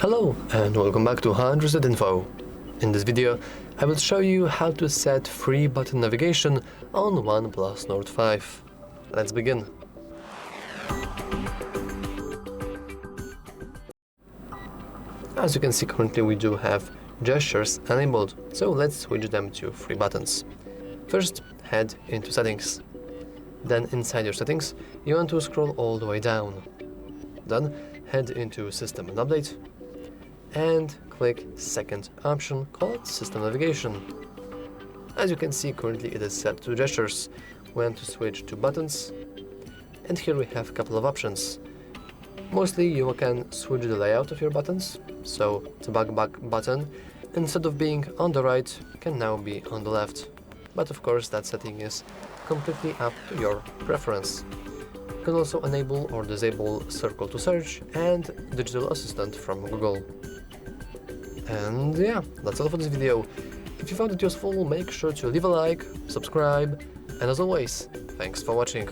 Hello and welcome back to HardReset.Info. In this video, I will show you how to set free button navigation on OnePlus Nord 5. Let's begin. As you can see, currently we do have gestures enabled, so let's switch them to free buttons. First, head into Settings. Then inside your settings, you want to scroll all the way down. Then head into System and Update and click second option called System Navigation. As you can see, currently it is set to gestures. We want to switch to buttons, and here we have a couple of options. Mostly you can switch the layout of your buttons, so the back button, instead of being on the right, can now be on the left. But of course that setting is completely up to your preference. You can also enable or disable Circle to Search and Digital Assistant from Google. And yeah, that's all for this video. If you found it useful, make sure to leave a like, subscribe, and as always, thanks for watching.